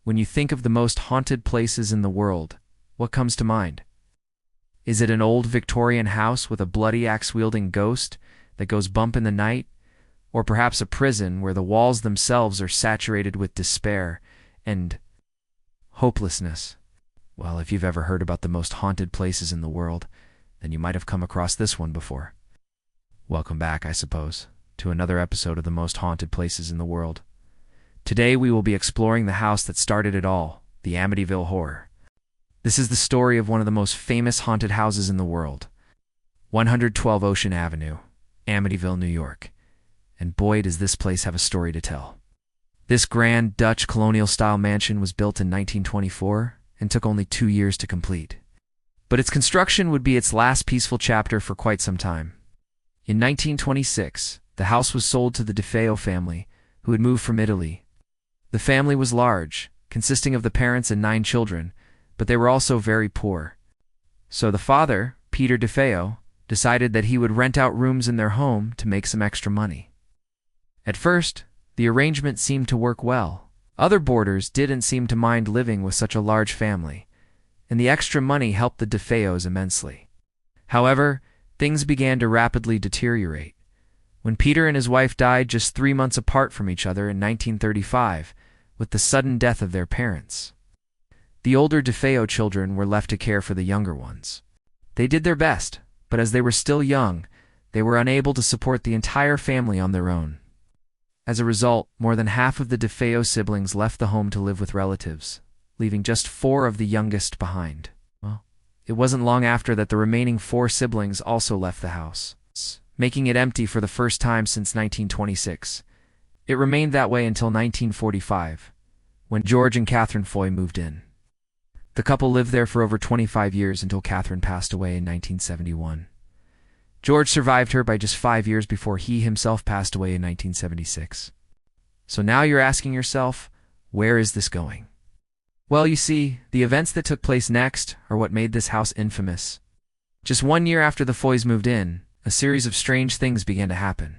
When you think of the most haunted places in the world, what comes to mind? Is it an old Victorian house with a bloody axe-wielding ghost that goes bump in the night? Or perhaps a prison where the walls themselves are saturated with despair and hopelessness? Well, if you've ever heard about the most haunted places in the world, then you might have come across this one before. Welcome back, I suppose, to another episode of the most haunted places in the world. Today we will be exploring the house that started it all, the Amityville Horror. This is the story of one of the most famous haunted houses in the world, 112 Ocean Avenue, Amityville, New York. And boy, does this place have a story to tell. This grand Dutch colonial-style mansion was built in 1924 and took only 2 years to complete. But its construction would be its last peaceful chapter for quite some time. In 1926, the house was sold to the DeFeo family, who had moved from Italy. The family was large, consisting of the parents and 9 children, but they were also very poor. So the father, Peter DeFeo, decided that he would rent out rooms in their home to make some extra money. At first, the arrangement seemed to work well. Other boarders didn't seem to mind living with such a large family, and the extra money helped the DeFeos immensely. However, things began to rapidly deteriorate. When Peter and his wife died just 3 months apart from each other in 1935, with the sudden death of their parents, the older DeFeo children were left to care for the younger ones. They did their best, but as they were still young, they were unable to support the entire family on their own. As a result, more than half of the DeFeo siblings left the home to live with relatives, leaving just 4 of the youngest behind. Well, it wasn't long after that the remaining 4 siblings also left the house, making it empty for the first time since 1926. It remained that way until 1945, when George and Catherine Foy moved in. The couple lived there for over 25 years until Catherine passed away in 1971. George survived her by just 5 years before he himself passed away in 1976. So now you're asking yourself, where is this going? Well, you see, the events that took place next are what made this house infamous. Just 1 year after the Foys moved in, a series of strange things began to happen.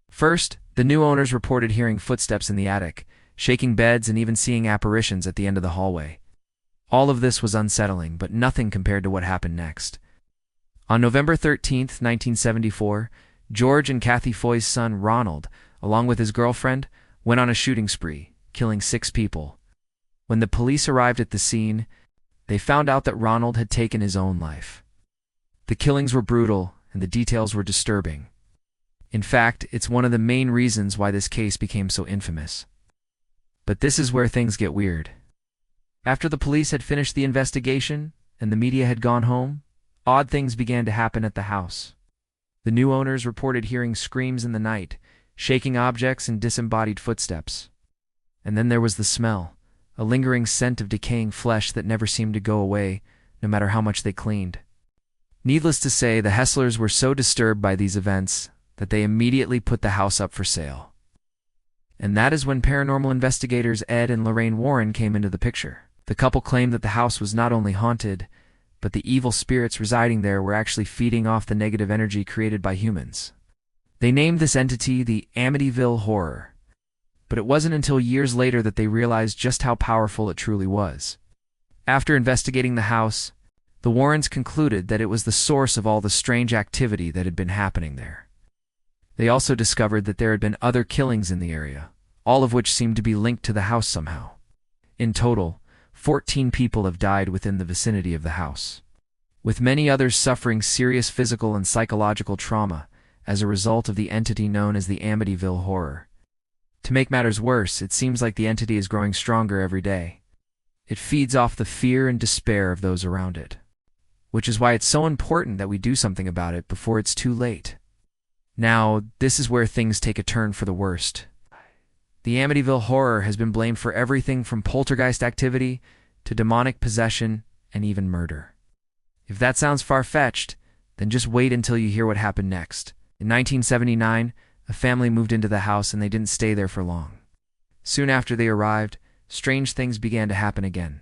First, the new owners reported hearing footsteps in the attic, shaking beds, and even seeing apparitions at the end of the hallway. All of this was unsettling, but nothing compared to what happened next. On November 13, 1974, George and Kathy Foy's son, Ronald, along with his girlfriend, went on a shooting spree, killing 6 people. When the police arrived at the scene, they found out that Ronald had taken his own life. The killings were brutal, and the details were disturbing. In fact, it's one of the main reasons why this case became so infamous. But this is where things get weird. After the police had finished the investigation and the media had gone home, odd things began to happen at the house. The new owners reported hearing screams in the night, shaking objects, and disembodied footsteps. And then there was the smell, a lingering scent of decaying flesh that never seemed to go away, no matter how much they cleaned. Needless to say, the Hesslers were so disturbed by these events that they immediately put the house up for sale. And that is when paranormal investigators Ed and Lorraine Warren came into the picture. The couple claimed that the house was not only haunted, but the evil spirits residing there were actually feeding off the negative energy created by humans. They named this entity the Amityville Horror, but it wasn't until years later that they realized just how powerful it truly was. After investigating the house, the Warrens concluded that it was the source of all the strange activity that had been happening there. They also discovered that there had been other killings in the area, all of which seemed to be linked to the house somehow. In total, 14 people have died within the vicinity of the house, with many others suffering serious physical and psychological trauma as a result of the entity known as the Amityville Horror. To make matters worse, it seems like the entity is growing stronger every day. It feeds off the fear and despair of those around it, which is why it's so important that we do something about it before it's too late. Now, this is where things take a turn for the worst. The Amityville Horror has been blamed for everything from poltergeist activity to demonic possession and even murder. If that sounds far-fetched, then just wait until you hear what happened next. In 1979, a family moved into the house and they didn't stay there for long. Soon after they arrived, strange things began to happen again.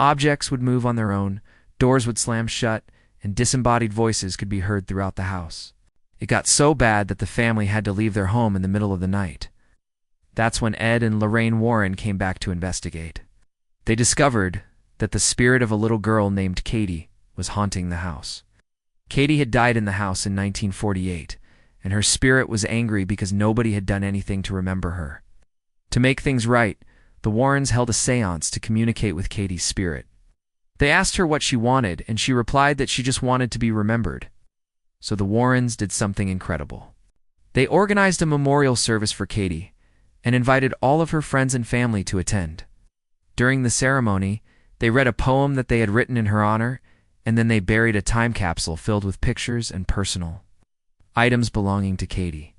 Objects would move on their own, doors would slam shut, and disembodied voices could be heard throughout the house. It got so bad that the family had to leave their home in the middle of the night. That's when Ed and Lorraine Warren came back to investigate. They discovered that the spirit of a little girl named Katie was haunting the house. Katie had died in the house in 1948, and her spirit was angry because nobody had done anything to remember her. To make things right, the Warrens held a séance to communicate with Katie's spirit. They asked her what she wanted, and she replied that she just wanted to be remembered. So the Warrens did something incredible. They organized a memorial service for Katie and invited all of her friends and family to attend. During the ceremony, they read a poem that they had written in her honor, and then they buried a time capsule filled with pictures and personal items belonging to Katie.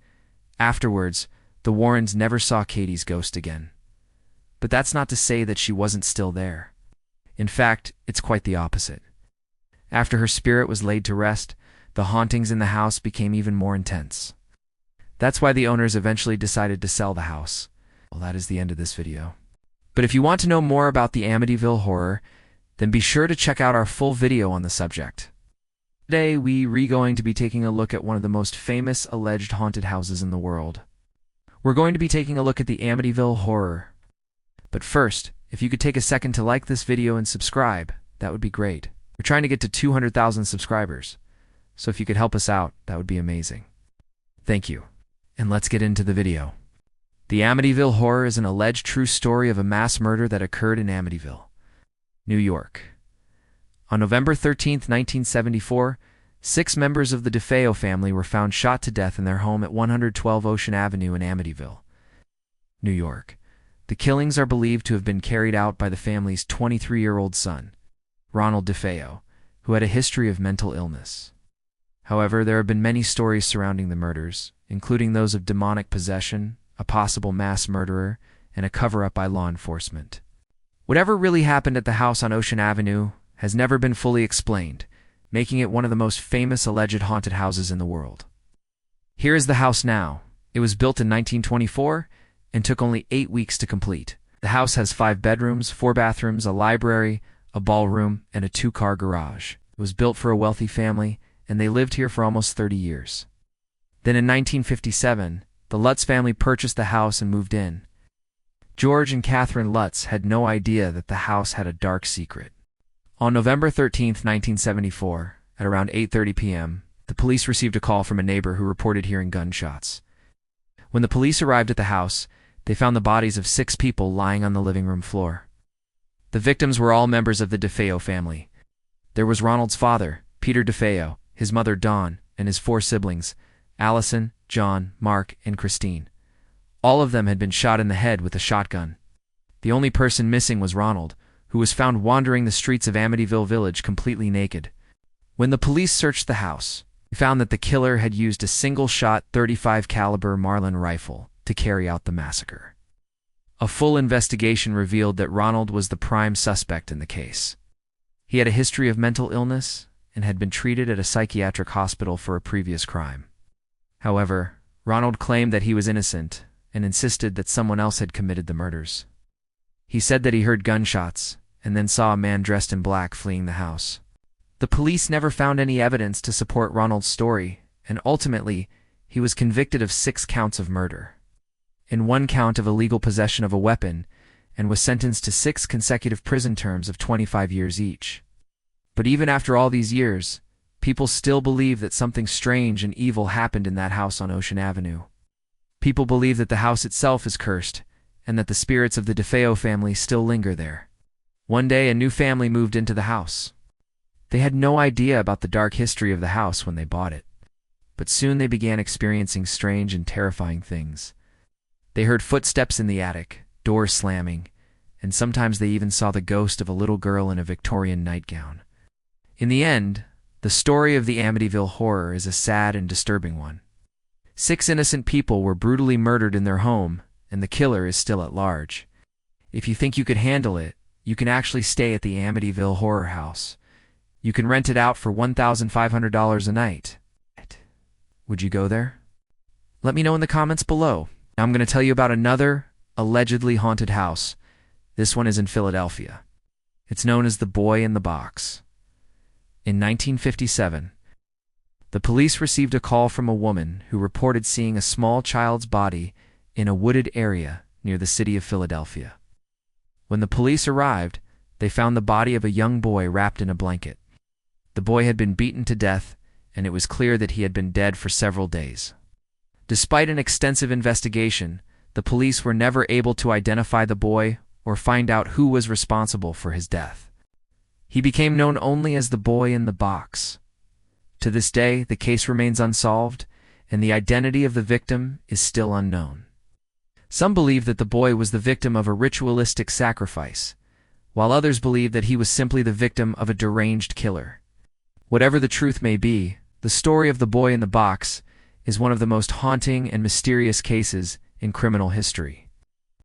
Afterwards, the Warrens never saw Katie's ghost again. But that's not to say that she wasn't still there. In fact, it's quite the opposite. After her spirit was laid to rest, the hauntings in the house became even more intense. That's why the owners eventually decided to sell the house. Well, that is the end of this video. But if you want to know more about the Amityville Horror, then be sure to check out our full video on the subject. Today, we're going to be taking a look at one of the most famous alleged haunted houses in the world. We're going to be taking a look at the Amityville Horror. But first, if you could take a second to like this video and subscribe, that would be great. We're trying to get to 200,000 subscribers, so if you could help us out, that would be amazing. Thank you. And let's get into the video. The Amityville Horror is an alleged true story of a mass murder that occurred in Amityville, New York. On November 13, 1974, 6 members of the DeFeo family were found shot to death in their home at 112 Ocean Avenue in Amityville, New York. The killings are believed to have been carried out by the family's 23-year-old son, Ronald DeFeo, who had a history of mental illness. However, there have been many stories surrounding the murders, including those of demonic possession, a possible mass murderer, and a cover-up by law enforcement. Whatever really happened at the house on Ocean Avenue has never been fully explained, making it one of the most famous alleged haunted houses in the world. Here is the house now. It was built in 1924 and took only 8 weeks to complete. The house has 5 bedrooms, 4 bathrooms, a library, a ballroom, and a 2-car garage. It was built for a wealthy family, and they lived here for almost 30 years. Then in 1957, the Lutz family purchased the house and moved in. George and Catherine Lutz had no idea that the house had a dark secret. On November 13, 1974, at around 8:30 p.m., the police received a call from a neighbor who reported hearing gunshots. When the police arrived at the house, they found the bodies of 6 people lying on the living room floor. The victims were all members of the DeFeo family. There was Ronald's father, Peter DeFeo, his mother Dawn, and his 4 siblings, Allison, John, Mark, and Christine. All of them had been shot in the head with a shotgun. The only person missing was Ronald, who was found wandering the streets of Amityville Village completely naked. When the police searched the house, they found that the killer had used a single-shot .35 caliber Marlin rifle to carry out the massacre. A full investigation revealed that Ronald was the prime suspect in the case. He had a history of mental illness and had been treated at a psychiatric hospital for a previous crime. However, Ronald claimed that he was innocent and insisted that someone else had committed the murders. He said that he heard gunshots and then saw a man dressed in black fleeing the house. The police never found any evidence to support Ronald's story, and ultimately, he was convicted of 6 counts of murder and 1 count of illegal possession of a weapon, and was sentenced to 6 consecutive prison terms of 25 years each. But even after all these years, people still believe that something strange and evil happened in that house on Ocean Avenue. People believe that the house itself is cursed, and that the spirits of the DeFeo family still linger there. One day, a new family moved into the house. They had no idea about the dark history of the house when they bought it. But soon they began experiencing strange and terrifying things. They heard footsteps in the attic, doors slamming, and sometimes they even saw the ghost of a little girl in a Victorian nightgown. In the end, the story of the Amityville Horror is a sad and disturbing one. 6 innocent people were brutally murdered in their home, and the killer is still at large. If you think you could handle it, you can actually stay at the Amityville Horror House. You can rent it out for $1,500 a night. Would you go there? Let me know in the comments below. Now I'm going to tell you about another allegedly haunted house. This one is in Philadelphia. It's known as the Boy in the Box. In 1957, the police received a call from a woman who reported seeing a small child's body in a wooded area near the city of Philadelphia. When the police arrived, they found the body of a young boy wrapped in a blanket. The boy had been beaten to death, and it was clear that he had been dead for several days. Despite an extensive investigation, the police were never able to identify the boy or find out who was responsible for his death. He became known only as the boy in the box. To this day, the case remains unsolved, and the identity of the victim is still unknown. Some believe that the boy was the victim of a ritualistic sacrifice, while others believe that he was simply the victim of a deranged killer. Whatever the truth may be, the story of the boy in the box is one of the most haunting and mysterious cases in criminal history.